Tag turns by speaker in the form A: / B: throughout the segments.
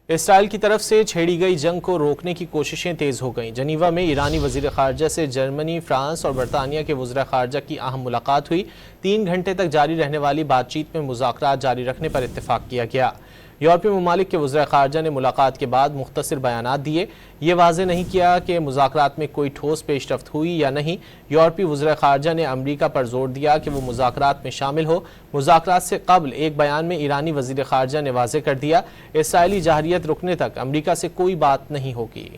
A: اسرائیل کی طرف سے چھیڑی گئی جنگ کو روکنے کی کوششیں تیز ہو گئیں۔ جنیوا میں ایرانی وزیر خارجہ سے جرمنی، فرانس اور برطانیہ کے وزراء خارجہ کی اہم ملاقات ہوئی۔ 3 گھنٹے تک جاری رہنے والی بات چیت میں مذاکرات جاری رکھنے پر اتفاق کیا گیا۔ یورپی ممالک کے وزراء خارجہ نے ملاقات کے بعد مختصر بیانات دیے۔ یہ واضح نہیں کیا کہ مذاکرات میں کوئی ٹھوس پیش رفت ہوئی یا نہیں۔ یورپی وزراء خارجہ نے امریکہ پر زور دیا کہ وہ مذاکرات میں شامل ہو۔ مذاکرات سے قبل ایک بیان میں ایرانی وزیر خارجہ نے واضح کر دیا، اسرائیلی جارحیت رکنے تک امریکہ سے کوئی بات نہیں ہوگی۔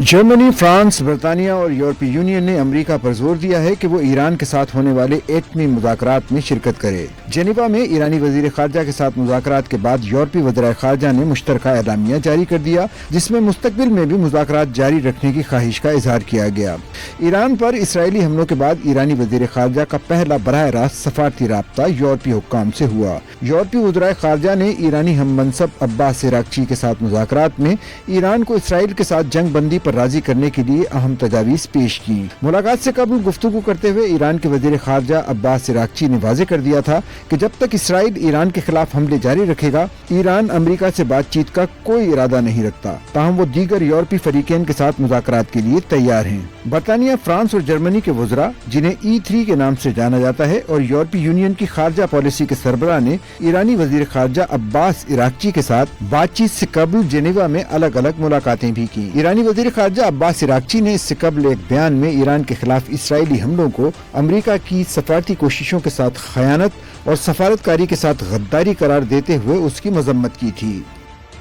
B: جرمنی، فرانس، برطانیہ اور یورپی یونین نے امریکہ پر زور دیا ہے کہ وہ ایران کے ساتھ ہونے والے ایٹمی مذاکرات میں شرکت کرے۔ جنیوا میں ایرانی وزیر خارجہ کے ساتھ مذاکرات کے بعد یورپی وزراء خارجہ نے مشترکہ اعلامیہ جاری کر دیا، جس میں مستقبل میں بھی مذاکرات جاری رکھنے کی خواہش کا اظہار کیا گیا۔ ایران پر اسرائیلی حملوں کے بعد ایرانی وزیر خارجہ کا پہلا براہ راست سفارتی رابطہ یورپی حکام سے ہوا۔ یورپی وزراء خارجہ نے ایرانی ہم منصب عباس عراقچی کے ساتھ مذاکرات میں ایران کو اسرائیل کے ساتھ جنگ بندی پر راضی کرنے کے لیے اہم تجاویز پیش کی۔ ملاقات سے قبل گفتگو کرتے ہوئے ایران کے وزیر خارجہ عباس عراقچی نے واضح کر دیا تھا کہ جب تک اسرائیل ایران کے خلاف حملے جاری رکھے گا، ایران امریکہ سے بات چیت کا کوئی ارادہ نہیں رکھتا، تاہم وہ دیگر یورپی فریقین کے ساتھ مذاکرات کے لیے تیار ہیں۔ برطانیہ، فرانس اور جرمنی کے وزراء، جنہیں E3 کے نام سے جانا جاتا ہے، اور یورپی یونین کی خارجہ پالیسی کے سربراہ نے ایرانی وزیر خارجہ عباس عراقچی کے ساتھ بات چیت سے قبل جنیوا میں الگ الگ ملاقاتیں بھی کی۔ ایرانی وزیر خارجہ عباس عراقچی نے اس سے قبل ایک بیان میں ایران کے خلاف اسرائیلی حملوں کو امریکہ کی سفارتی کوششوں کے ساتھ خیانت اور سفارتکاری کے ساتھ غداری قرار دیتے ہوئے اس کی مذمت کی تھی۔